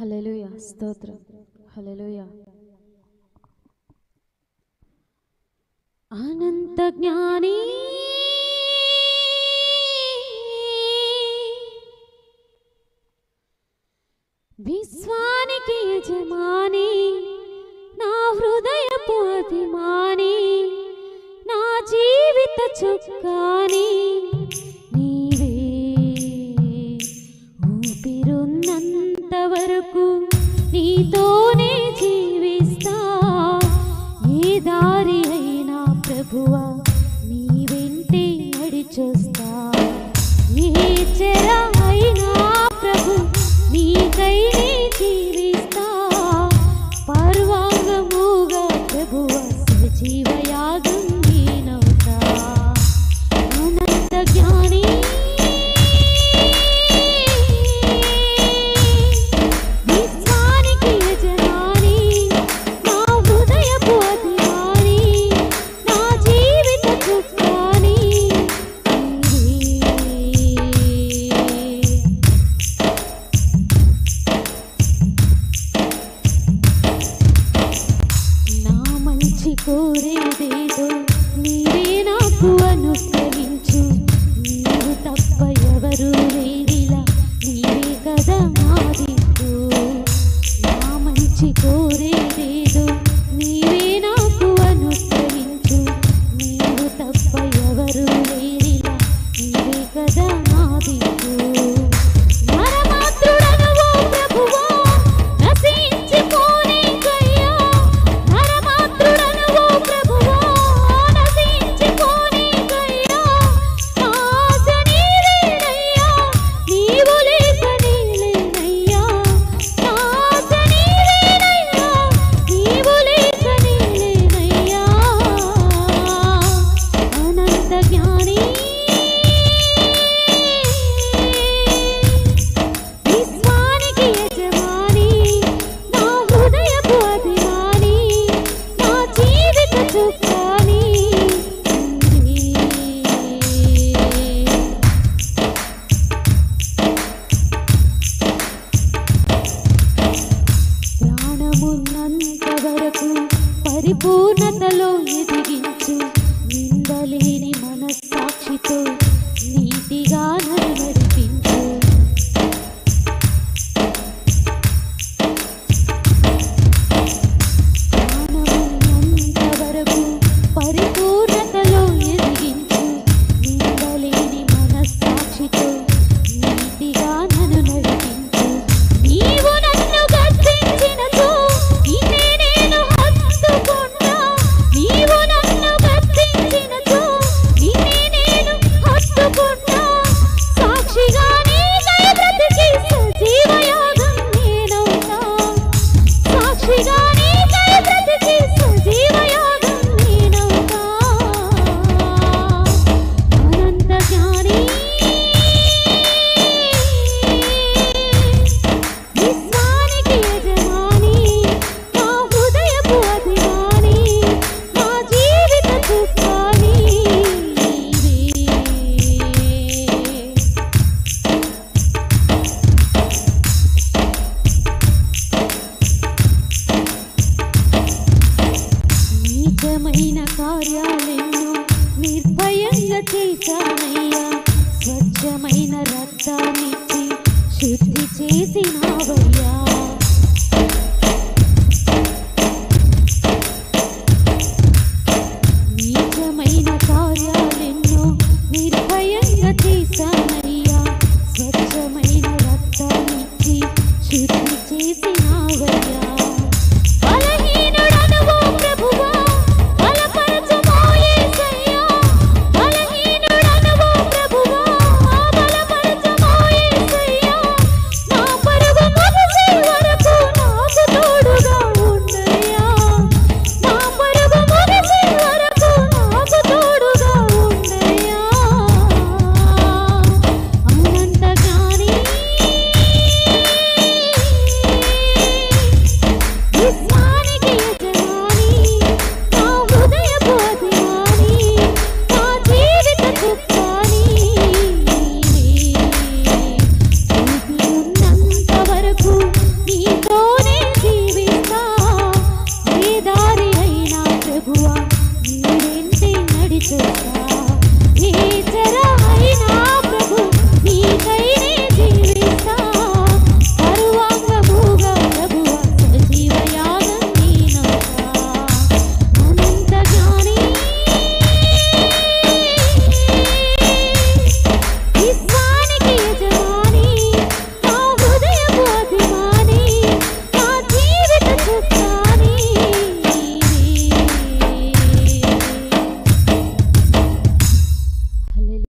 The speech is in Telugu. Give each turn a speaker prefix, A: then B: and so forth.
A: హల్లెలూయా స్తోత్రం హల్లెలూయా. అనంత జ్ఞాని విశ్వానికి యజమాని నా హృదయపు అభిమాని నా జీవిత చుక్కాని నీవే ఊపిరున్నంత వరకు నీతోనే జీవిస్తా ఏ దారి అయినా ప్రభువా నీ వెంటే నడిచొస్తా ఏ చెర అయినా ప్రభు నీకైనే జీవిస్తా పర్వాంగముగా ప్రభువా సజీవయాగం నేనవుతా. అనంత జ్ఞాని విశ్వానికి యజమాని నా హృదయపు అభిమాని నా జీవిత చుక్కాని నా మంచి కోరేదేదో నీవే నాకు అనుగ్రహించు నీవు తప్ప ఎవరు లేరిలా నీవే కదా నా దిక్కు. నా మంచి కోరేదేదో నీవే నాకు అనుగ్రహించు నీవు తప్ప ఎవరు లేరిలా నీవే కదా నా దిక్కు. నరమాత్రుడను ఓ ప్రభువా నశించిపోనీకయ్యా నరమాత్రుడను ఓ ప్రభువా నశించిపోనీకయ్యా నా ఆశ నీవేనయ్యా నీవు లేక నేలేనయ్యా నా ఆశ నీవేనయ్యా నీవు లేక నేలేనయ్యా. అనంత జ్ఞాని విశ్వానికి యజమాని నా హృదయపు అభిమాని నా జీవిత చుక్కాని ప్రాణమున్నంత వరకు పరిపూర్ణతలో ఎదిగించు నిందలేని మనస్సాక్షితో నీతిగా నన్ను నడిపించు. ప్రాణమున్నంత వరకు పరిపూర్ణతలో ఎదిగించు నిందలేని మనస్సాక్షితో నీతిగా నన్ను నడిపించు. నీవు నన్ను గద్దించినచో నిన్నే నేను హత్తుకుంటా నీవు నన్ను గద్దించినచో నిన్నే నేను హత్తుకుంటా సాక్షిగా నీకై బ్రతికి సజీవయాగం నేనవుతా సాక్షిగా నీకై బ్రతికి సజీవయాగం నేనవుతా. అనంత జ్ఞాని విశ్వానికి యజమాని నా హృదయపు అభిమాని నా జీవిత చుక్కాని నీవే. నీచమైన కార్యాలెన్నో నిర్భయంగా చేశానయ్యా స్వచ్ఛమైన రక్తాన్నిచ్చి శుద్ధి చేసినావయ్యా. నీచమైన కార్యాలెన్నో నిర్భయంగా చేశానయ్యా స్వచ్ఛమైన రక్తాన్నిచ్చి శుద్ధి చేసినావయ్యా. బలహీనుడను ఓ ప్రభువా బలపరచుమో యేసయ్యా బలహీనుడను ఓ ప్రభువా బలపరచుమో యేసయ్యా నా పరుగు చేశావు